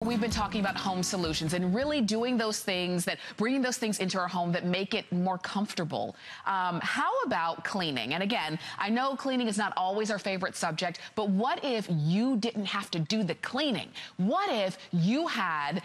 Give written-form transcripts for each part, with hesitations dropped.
We've been talking about home solutions and really doing those things bringing those things into our home that make it more comfortable. How about cleaning? And again, I know cleaning is not always our favorite subject, but what if you didn't have to do the cleaning? What if you had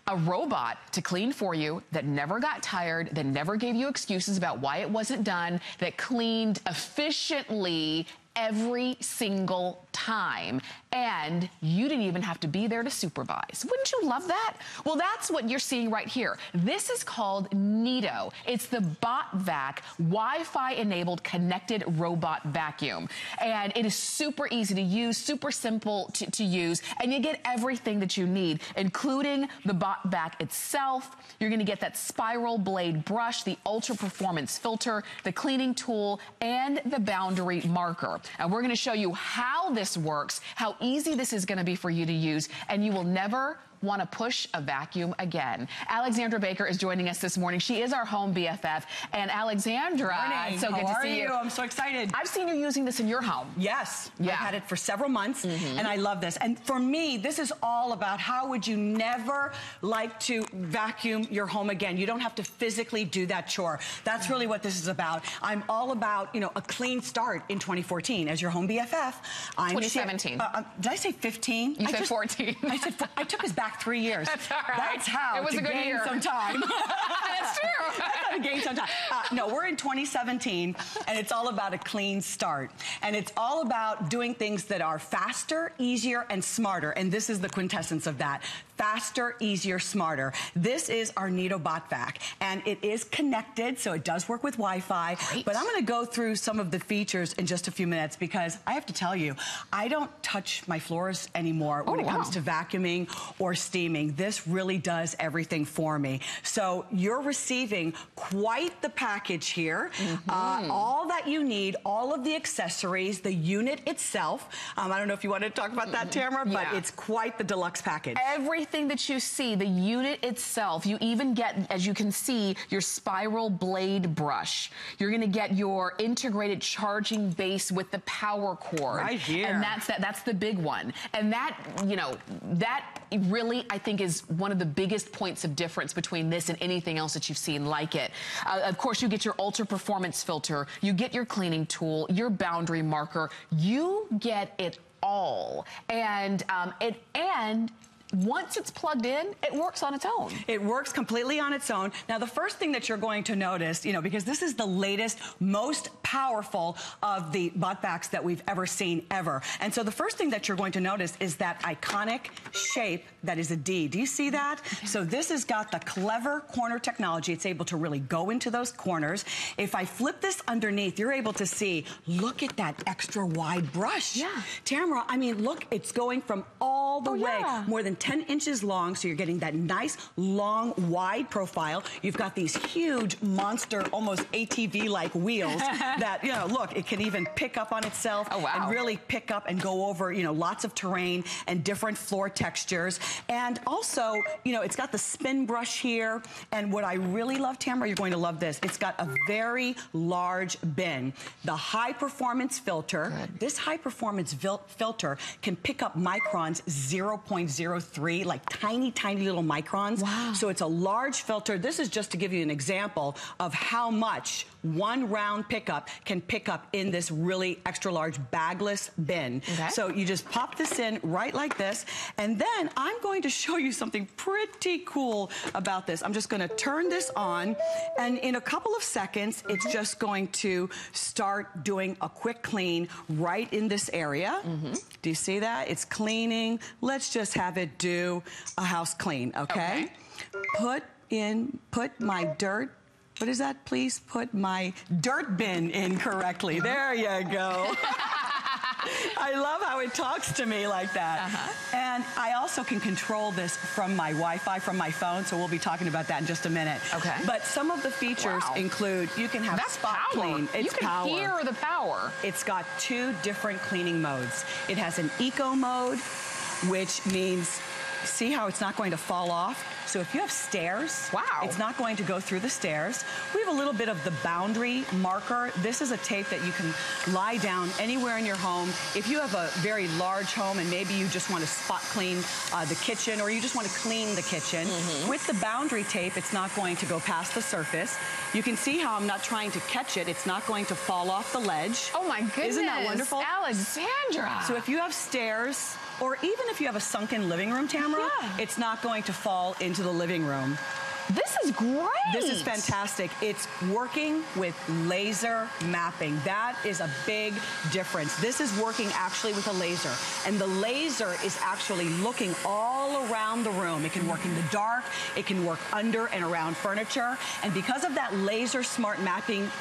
a robot to clean for you that never got tired, that never gave you excuses about why it wasn't done, that cleaned efficiently every single time, and you didn't even have to be there to supervise? Wouldn't you love that? Well, that's what you're seeing right here. This is called Neato. It's the BotVac Wi-Fi enabled connected robot vacuum. And it is super easy to use, super simple to use, and you get everything that you need, including the BotVac itself. You're gonna get that spiral blade brush, the ultra performance filter, the cleaning tool, and the boundary marker. And we're gonna show you how this works, how easy this is gonna be for you to use, and you will never want to push a vacuum again. Alexandra Baker is joining us this morning. She is our home BFF. And Alexandra, it's so good to see you. I'm so excited. I've seen you using this in your home. Yes, yeah. I've had it for several months, and I love this. And for me, this is all about how would you never like to vacuum your home again. You don't have to physically do that chore. That's really what this is about. I'm all about, you know, a clean start in 2014 as your home BFF. 2017. Did I say 15? You said 14. I took us back 3 years. That's all right. That's how it was to a good gain year. some time. That's true. That's how to gain some time. No, we're in 2017, and it's all about a clean start. And it's all about doing things that are faster, easier, and smarter. And this is the quintessence of that. Faster, easier, smarter. This is our Neato BotVac, and it is connected, so it does work with Wi-Fi. Great. But I'm going to go through some of the features in just a few minutes, because I have to tell you, I don't touch my floors anymore when it comes to vacuuming or steaming. This really does everything for me. So you're receiving quite the package here. All that you need, all of the accessories, the unit itself. I don't know if you want to talk about that, Tamara, but it's quite the deluxe package. Everything that you see, the unit itself, you even get, as you can see, your spiral blade brush. You're going to get your integrated charging base with the power cord. Right here. And that's the big one. And that, you know, that really, I think, is one of the biggest points of difference between this and anything else that you've seen like it. Of course, you get your ultra performance filter, you get your cleaning tool, your boundary marker, you get it all. And once it's plugged in, it works on its own. It works completely on its own. Now, the first thing that you're going to notice, you know, because this is the latest, most powerful of the BotVacs that we've ever seen ever. And so the first thing that you're going to notice is that iconic shape that is a D. Do you see that? So this has got the clever corner technology. It's able to really go into those corners. If I flip this underneath, you're able to see, look at that extra wide brush. Yeah. Tamara, I mean, look, it's going from all the way, more than 10 inches long, so you're getting that nice, long, wide profile. You've got these huge, monster, almost ATV-like wheels that, you know, look, it can even pick up on itself and really pick up and go over, you know, lots of terrain and different floor textures. And also, you know, it's got the spin brush here. And what I really love, Tamara, you're going to love this. It's got a very large bin. The high-performance filter, this high-performance filter can pick up microns 0.03, like tiny, tiny little microns. Wow. So it's a large filter. This is just to give you an example of how much one round pickup can pick up in this really extra large bagless bin. So you just pop this in right like this, and then I'm going to show you something pretty cool about this. I'm just going to turn this on, and in a couple of seconds, it's just going to start doing a quick clean right in this area. Do you see that? It's cleaning. Let's just have it do a house clean, okay? Put my dirt. What is that? Please put my dirt bin in correctly. There you go. I love how it talks to me like that. And I also can control this from my Wi-Fi, from my phone, so we'll be talking about that in just a minute. But some of the features include, you can have spot clean. It's power. You can hear the power. It's got 2 different cleaning modes. It has an eco mode, which means see how it's not going to fall off? So if you have stairs, wow, it's not going to go through the stairs. We have a little bit of the boundary marker. This is a tape that you can lie down anywhere in your home. If you have a very large home and maybe you just want to spot clean the kitchen, or you just want to clean the kitchen, with the boundary tape, it's not going to go past the surface. You can see how I'm not trying to catch it. It's not going to fall off the ledge. Oh my goodness. Isn't that wonderful? Alexandra. So if you have stairs, or even if you have a sunken living room, Tamara, it's not going to fall into the living room. This is great. This is fantastic. It's working with laser mapping. That is a big difference. This is working actually with a laser. And the laser is actually looking all around the room. It can work in the dark. It can work under and around furniture. And because of that laser smart mapping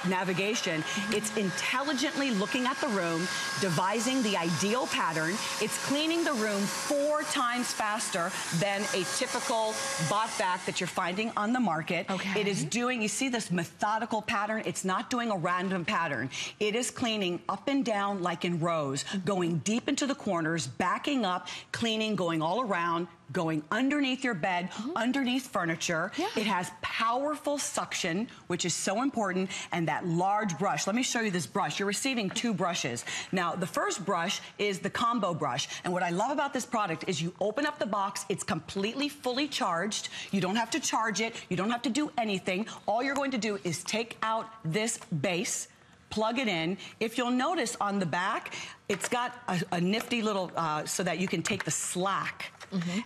navigation, it's intelligently looking at the room, devising the ideal pattern. It's cleaning the room 4 times faster than a typical bot vac that you're finding on the market. Okay. It is doing, you see this methodical pattern? It's not doing a random pattern. It is cleaning up and down like in rows, going deep into the corners, backing up, cleaning, going all around, going underneath your bed, underneath furniture. It has powerful suction, which is so important, and that large brush. Let me show you this brush. You're receiving 2 brushes. Now, the first brush is the combo brush, and what I love about this product is you open up the box, it's completely fully charged. You don't have to charge it. You don't have to do anything. All you're going to do is take out this base, plug it in. If you'll notice on the back, it's got a nifty little, so that you can take the slack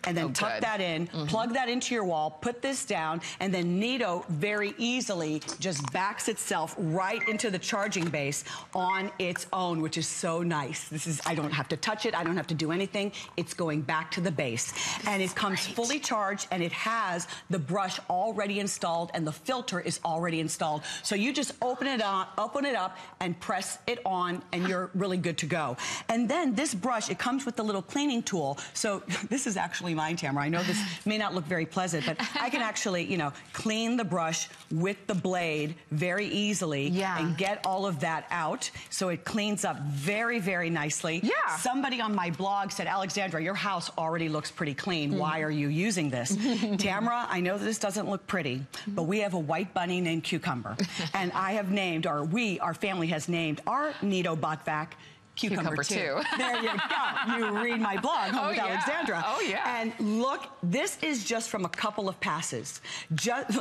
and then tuck that in, plug that into your wall, put this down, and then Neato very easily just backs itself right into the charging base on its own, which is so nice. This is, I don't have to touch it, I don't have to do anything. It's going back to the base. And it comes fully charged, and it has the brush already installed, and the filter is already installed. So you just open it up and press it on, and you're really good to go. And then this brush, it comes with the little cleaning tool. So this is actually mine, Tamara. I know this may not look very pleasant, but I can actually, you know, clean the brush with the blade very easily and get all of that out. So it cleans up very, very nicely. Somebody on my blog said, Alexandra, your house already looks pretty clean. Why are you using this? Tamara, I know this doesn't look pretty, but we have a white bunny named Cucumber. And I have named, or our family has named our Neato Bot Vac Cucumber 2. There you go. You read my blog, Home with Alexandra. And look, this is just from a couple of passes.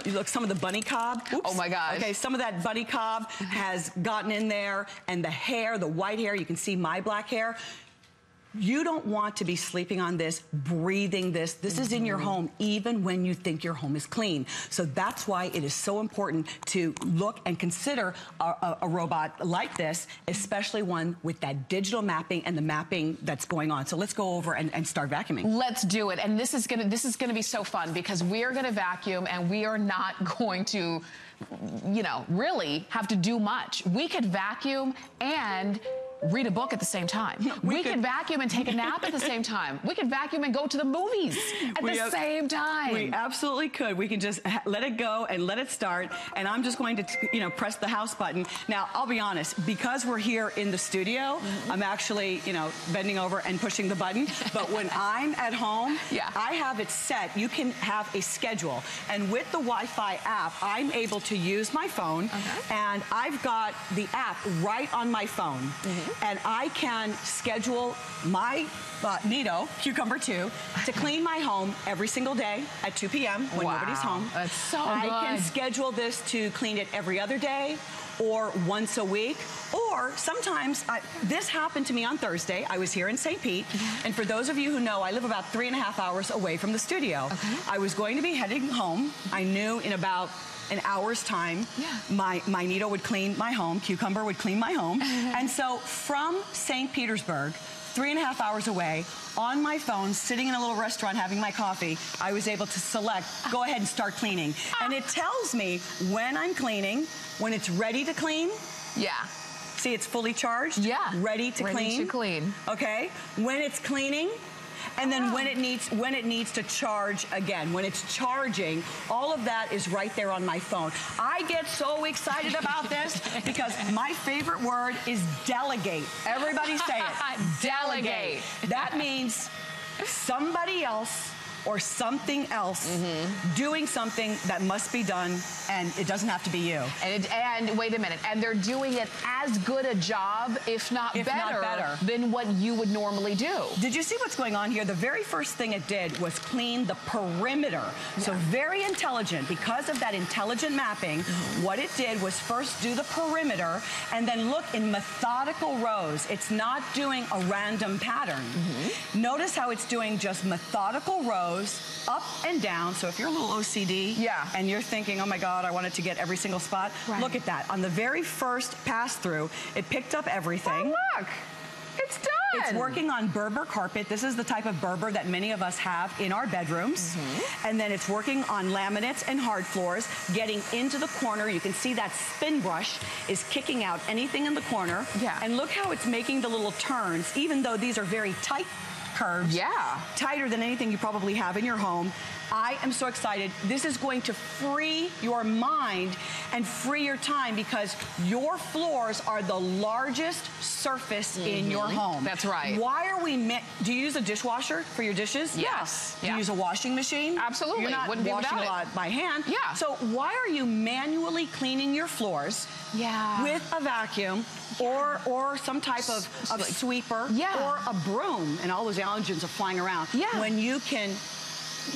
Look, some of the bunny cob. Oops. Oh my gosh. Okay, some of that bunny cob has gotten in there, and the hair, the white hair, you can see my black hair. You don't want to be sleeping on this, breathing this. This is in your home, even when you think your home is clean. So that's why it is so important to look and consider a robot like this, especially one with that digital mapping and the mapping that's going on. So let's go over and start vacuuming. Let's do it. And this is gonna be so fun, because we are gonna vacuum, and we are not going to, you know, really have to do much. We could vacuum and read a book at the same time. We could vacuum and take a nap at the same time. We could vacuum and go to the movies at the same time. We absolutely could. We can just let it go and let it start. And I'm just going to, you know, press the house button. Now, I'll be honest, because we're here in the studio, I'm actually, you know, bending over and pushing the button. But when I'm at home, I have it set. You can have a schedule. And with the Wi-Fi app, I'm able to use my phone. And I've got the app right on my phone. And I can schedule my Neato Cucumber 2 to clean my home every single day at 2 p.m. when nobody's home. That's so good. I can schedule this to clean it every other day or once a week. Or sometimes, this happened to me on Thursday. I was here in St. Pete. And for those of you who know, I live about 3.5 hours away from the studio. I was going to be heading home. I knew in about an hour's time, my Neato would clean my home, Cucumber would clean my home. And so from St. Petersburg, 3.5 hours away, on my phone, sitting in a little restaurant having my coffee, I was able to select, go ahead and start cleaning. And it tells me when I'm cleaning, when it's ready to clean. See, it's fully charged. Ready to clean. Ready to clean. Okay. When it's cleaning, and then when it needs to charge again, when it's charging, all of that is right there on my phone. I get so excited about this because my favorite word is delegate. Everybody say it. Delegate. That means somebody else or something else doing something that must be done, and it doesn't have to be you. And wait a minute, and they're doing it as good a job, if not better, than what you would normally do. Did you see what's going on here? The very first thing it did was clean the perimeter. Yeah. So very intelligent. Because of that intelligent mapping, what it did was first do the perimeter, and then look in methodical rows. It's not doing a random pattern. Notice how it's doing just methodical rows, up and down. So if you're a little OCD and you're thinking, oh my God, I wanted to get every single spot, look at that. On the very first pass through, it picked up everything. Oh, look. It's done. It's working on Berber carpet. This is the type of Berber that many of us have in our bedrooms. And then it's working on laminates and hard floors, getting into the corner. You can see that spin brush is kicking out anything in the corner. And look how it's making the little turns, even though these are very tight curves. Tighter than anything you probably have in your home. I am so excited. This is going to free your mind and free your time, because your floors are the largest surface in your home. That's right. Why are we, do you use a dishwasher for your dishes? Yes. Do you use a washing machine? Absolutely. You're not washing a lot by hand. So why are you manually cleaning your floors with a vacuum or some type of sweeper or a broom, and all those allergens are flying around, when you can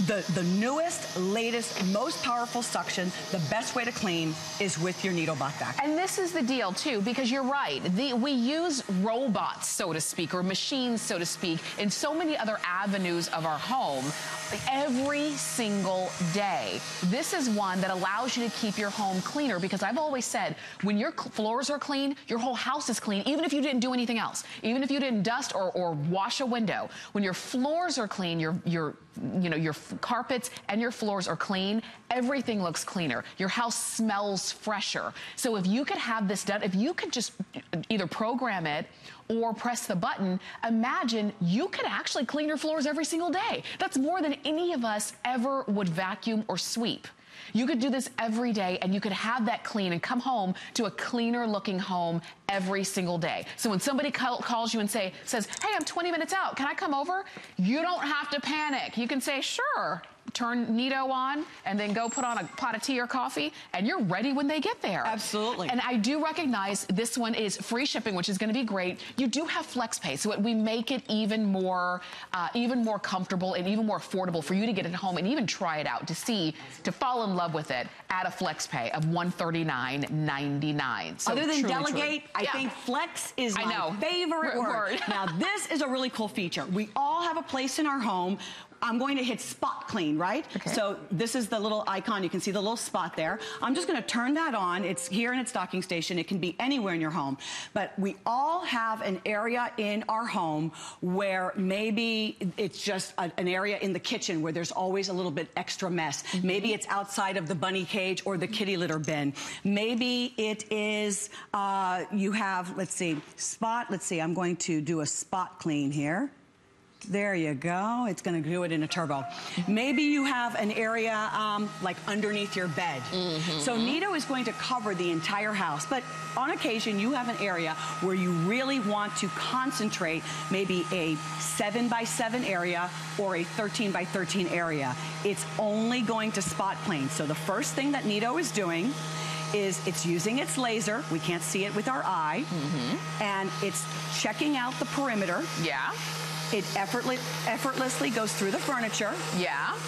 the newest, latest, most powerful suction, the best way to clean is with your Neato Bot Vac. And this is the deal too, because you're right. We use robots, so to speak, or machines, so to speak, in so many other avenues of our home every single day. This is one that allows you to keep your home cleaner, because I've always said, when your floors are clean, your whole house is clean, even if you didn't do anything else, even if you didn't dust or wash a window. When your floors are clean, your carpets and your floors are clean, everything looks cleaner. Your house smells fresher. So if you could have this done, if you could just either program it or press the button, imagine you could actually clean your floors every single day. That's more than any of us ever would vacuum or sweep. You could do this every day, and you could have that clean and come home to a cleaner looking home every single day. So when somebody calls you and says, hey, I'm 20 minutes out, can I come over? You don't have to panic. You can say, sure. Turn Neato on and then go put on a pot of tea or coffee, and you're ready when they get there. Absolutely. And I do recognize this one is free shipping, which is going to be great. You do have FlexPay, so we make it even more comfortable and even more affordable for you to get it home and even try it out to fall in love with it at a FlexPay of $139.99. So other than delegate, I think Flex is my favorite word. Now, this is a really cool feature. We all have a place in our home. I'm going to hit spot clean, right? Okay. So this is the little icon. You can see the little spot there. I'm just going to turn that on. It's here in its docking station. It can be anywhere in your home. But we all have an area in our home where maybe it's just an area in the kitchen where there's always a little bit extra mess. Maybe it's outside of the bunny cage or the kitty litter bin. Maybe it is, you have, let's see, I'm going to do a spot clean here. There you go. It's going to do it in a turbo. Maybe you have an area like underneath your bed. So Neato is going to cover the entire house. But on occasion, you have an area where you really want to concentrate, maybe a 7x7 area or a 13x13 area. It's only going to spot clean. So the first thing that Neato is doing is it's using its laser. We can't see it with our eye. And it's checking out the perimeter. It effortlessly goes through the furniture.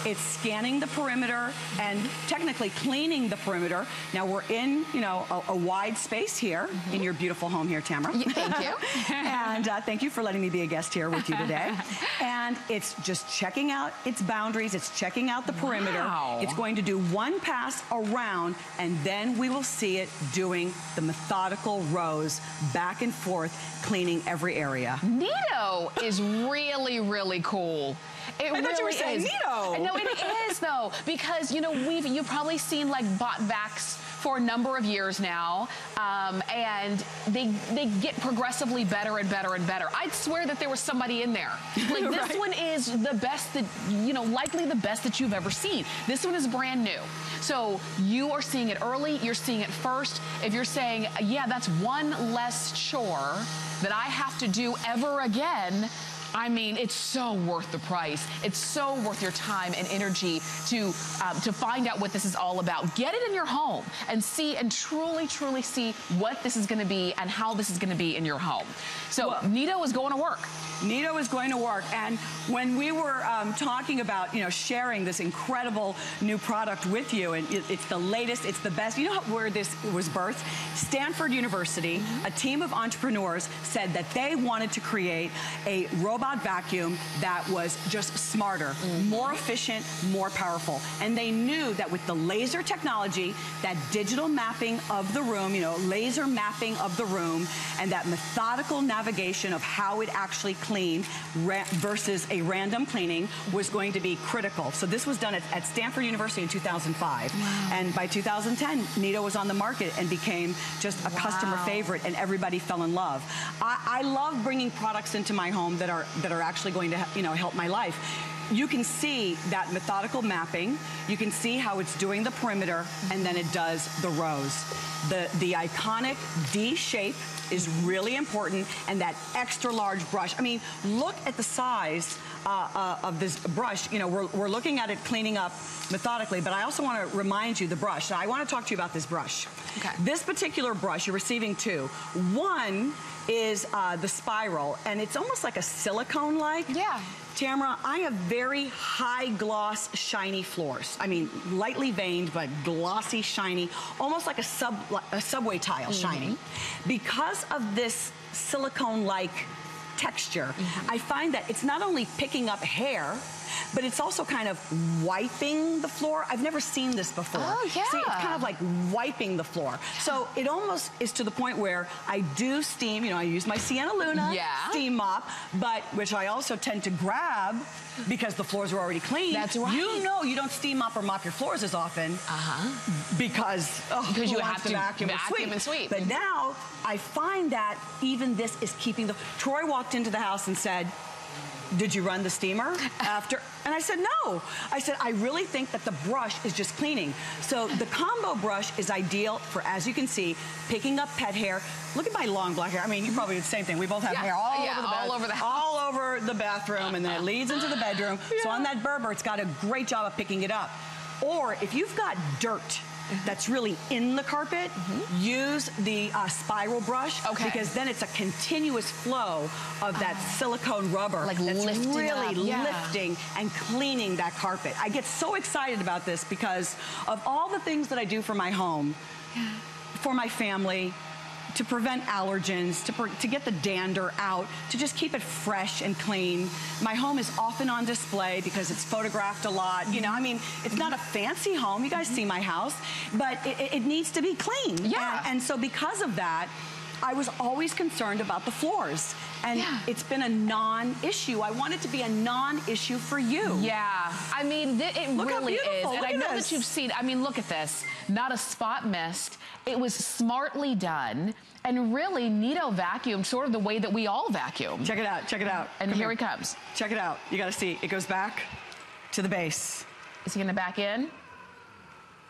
It's scanning the perimeter and technically cleaning the perimeter. Now we're in, a wide space here in your beautiful home here, Tamara. Thank you. And thank you for letting me be a guest here with you today. And it's just checking out its boundaries. It's checking out the perimeter. It's going to do one pass around, and then we will see it doing the methodical rows back and forth, clening every area. Neato is really, really cool. I thought you were saying Neato. No, it is though, because you've probably seen like bot vacs for a number of years now, and they get progressively better and better and better. I'd swear that there was somebody in there. Like this one is the best that, likely the best that you've ever seen. This one is brand new. So you are seeing it early, you're seeing it first. If you're saying, yeah, that's one less chore that I have to do ever again, I mean, it's so worth the price. It's so worth your time and energy to find out what this is all about. Get it in your home and see and truly, truly see what this is going to be and how this is going to be in your home. So Neato is going to work. Neato is going to work. And when we were talking about, sharing this incredible new product with you, and it's the latest, it's the best. You know where this was birthed? Stanford University, a team of entrepreneurs said that they wanted to create a robot vacuum that was just smarter, more efficient, more powerful. And they knew that with the laser technology, that digital mapping of the room, laser mapping of the room, and that methodical navigation of how it actually cleaned versus a random cleaning was going to be critical. So this was done at Stanford University in 2005. Wow. And by 2010, Neato was on the market and became just a customer favorite, and everybody fell in love. I love bringing products into my home that are actually going to help my life. You can see that methodical mapping. You can see how it's doing the perimeter, and then it does the rows. The iconic D shape is really important, and that extra large brush. I mean, look at the size of this brush. We're looking at it cleaning up methodically, but I also want to remind you the brush. Now, I want to talk to you about this brush. Okay. This particular brush, you're receiving two. One is the spiral, and it's almost like a silicone-like. Yeah. Tamara, I have very high gloss, shiny floors. I mean, lightly veined, but glossy, shiny, almost like a subway tile shiny. Because of this silicone-like texture, I find that it's not only picking up hair, but it's also kind of wiping the floor. I've never seen this before. Oh, yeah. See, it's kind of like wiping the floor. So it almost is to the point where I do steam, I use my Sienna Luna steam mop, but which I also tend to grab because the floors are already clean. That's right. You don't steam mop or mop your floors as often because you have to vacuum and sweep. But now I find that even this is keeping the... Troy walked into the house and said, "Did you run the steamer after?" And I said, no. I said, I really think that the brush is just cleaning. So the combo brush is ideal for, as you can see, picking up pet hair. Look at my long black hair. I mean, you probably do the same thing. We both have hair all over the bathroom, and then it leads into the bedroom. So on that Berber, it's got a great job of picking it up. Or if you've got dirt that's really in the carpet, use the spiral brush, because then it's a continuous flow of that silicone rubber that's really lifting and cleaning that carpet. I get so excited about this because of all the things that I do for my home, for my family, to prevent allergens, to get the dander out, to just keep it fresh and clean. My home is often on display because it's photographed a lot. I mean, it's not a fancy home. You guys see my house, but it needs to be clean. Yeah. And so because of that, I was always concerned about the floors. And it's been a non-issue. I want it to be a non-issue for you. Yeah. I mean, it really is. And I know that you've seen, I mean, look at this. Not a spot missed. It was smartly done. And really, Neato vacuumed sort of the way that we all vacuum. Check it out. Check it out. And here he comes. Check it out. You got to see. It goes back to the base. Is he going to back in?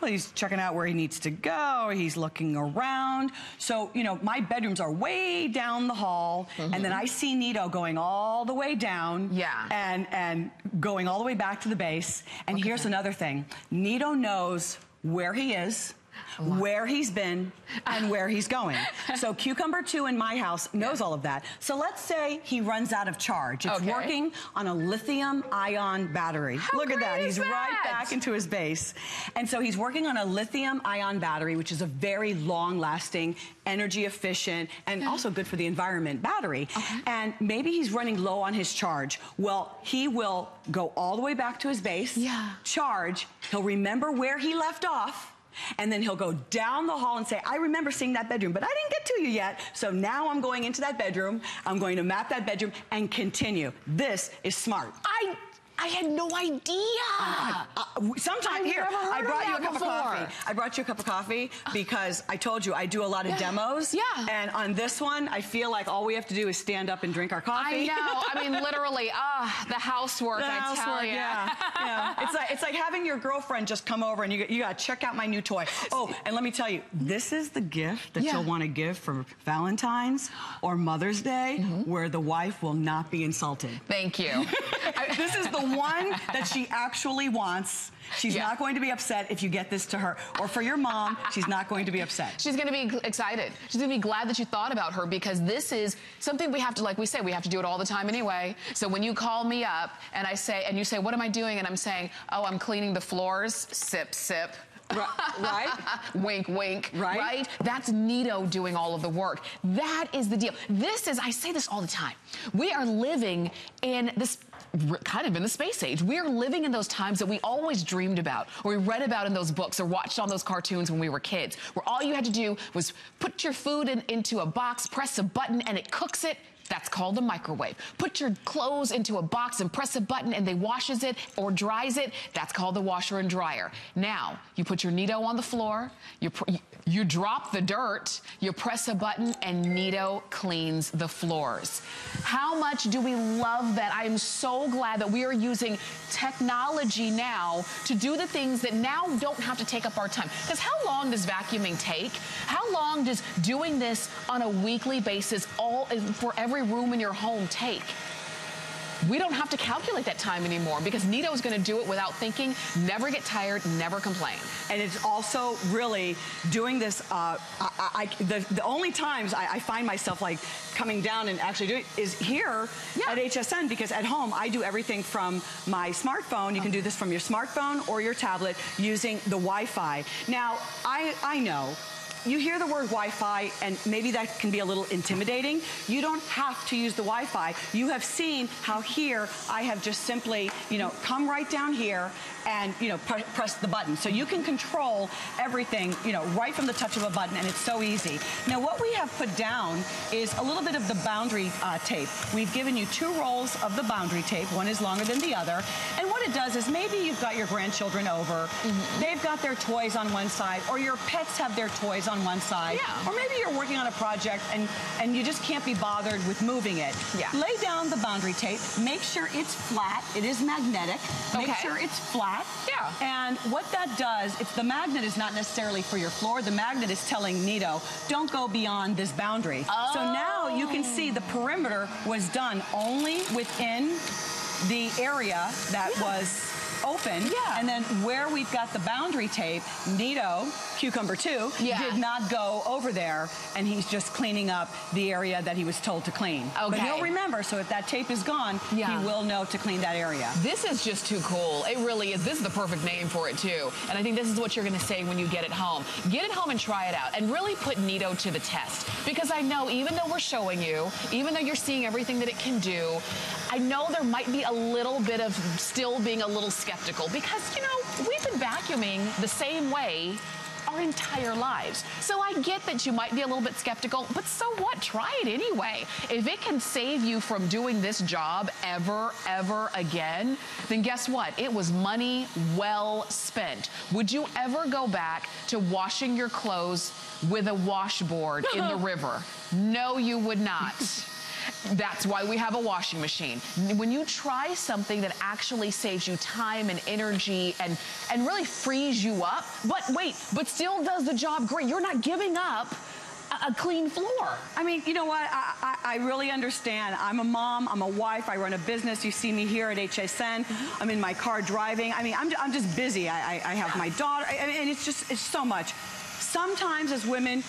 Well, he's checking out where he needs to go. He's looking around. So, my bedrooms are way down the hall, and then I see Neato going all the way down. Yeah. And going all the way back to the base. And here's another thing. Neato knows where he is, where he's been, and where he's going. So Cucumber 2 in my house knows all of that. So let's say he runs out of charge. It's working on a lithium-ion battery. Look at that. He's right back into his base. And so he's working on a lithium-ion battery, which is a very long-lasting, energy-efficient, and also good for the environment battery. And maybe he's running low on his charge. Well, he will go all the way back to his base, charge, he'll remember where he left off, and then he'll go down the hall and say, I remember seeing that bedroom, but I didn't get to you yet. So now I'm going into that bedroom. I'm going to map that bedroom and continue. This is smart. I had no idea. Sometimes here, I brought you a cup of coffee. I brought you a cup of coffee because I told you I do a lot of demos. Yeah. And on this one, I feel like all we have to do is stand up and drink our coffee. I know. I mean, literally, the housework, I tell you. Yeah. It's like having your girlfriend just come over and you got to check out my new toy. Oh, and let me tell you, this is the gift that you'll want to give for Valentine's or Mother's Day where the wife will not be insulted. Thank you. This is the one that she actually wants. She's not going to be upset if you get this to her. Or for your mom, she's not going to be upset. She's going to be excited. She's going to be glad that you thought about her because this is something we have to, like we say, we have to do it all the time anyway. So when you call me up and you say, what am I doing? And I'm saying, oh, I'm cleaning the floors. Sip, sip. Right? Wink, wink. Right? That's Neato doing all of the work. That is the deal. This is, I say this all the time. We are living in this kind of in the space age. We are living in those times that we always dreamed about, or we read about in those books, or watched on those cartoons when we were kids, where all you had to do was put your food into a box, press a button, and it cooks it. That's called a microwave. Put your clothes into a box and press a button and they washes it or dries it. That's called the washer and dryer. Now, you put your Neato on the floor, you drop the dirt, you press a button, and Neato cleans the floors. How much do we love that? I am so glad that we are using technology now to do the things that now don't have to take up our time. Because how long does vacuuming take? How long does doing this on a weekly basis for every room in your home take? We don't have to calculate that time anymore because Neato is going to do it without thinking, never get tired, never complain. And it's also really doing this, the only times I find myself like coming down and actually doing it is here at HSN, because at home I do everything from my smartphone. You can do this from your smartphone or your tablet using the Wi-Fi. Now, I know you hear the word Wi-Fi and maybe that can be a little intimidating. You don't have to use the Wi-Fi. You have seen how here I have just simply, come right down here and, press the button. So you can control everything, right from the touch of a button, and it's so easy. Now, what we have put down is a little bit of the boundary tape. We've given you 2 rolls of the boundary tape. One is longer than the other. And what it does is maybe you've got your grandchildren over. They've got their toys on one side, or your pets have their toys on one side. Or maybe you're working on a project and you just can't be bothered with moving it. Lay down the boundary tape. Make sure it's flat. It is magnetic. Make sure it's flat. And what that does, the magnet is not necessarily for your floor. The magnet is telling Neato, don't go beyond this boundary. So now you can see the perimeter was done only within the area that was open. And then where we've got the boundary tape, Neato, Cucumber 2, did not go over there, and he's just cleaning up the area that he was told to clean. But he'll remember, so if that tape is gone, he will know to clean that area. This is just too cool. It really is. This is the perfect name for it, too. And I think this is what you're going to say when you get it home. Get it home and try it out, and really put Neato to the test. Because I know, even though we're showing you, even though you're seeing everything that it can do, I know there might be a little bit of still being a little skeptical because, we've been vacuuming the same way our entire lives. So I get that you might be a little bit skeptical, but so what? Try it anyway. If it can save you from doing this job ever again, then guess what? It was money well spent. Would you ever go back to washing your clothes with a washboard in the river? No, you would not. That's why we have a washing machine. When you try something that actually saves you time and energy and really frees you up, but still does the job great, you're not giving up a clean floor. I mean, you know what? I really understand. I'm a mom. I'm a wife. I run a business. You see me here at HSN. I'm in my car driving. I mean, I'm just busy. I have my daughter. I mean, it's so much. Sometimes as women,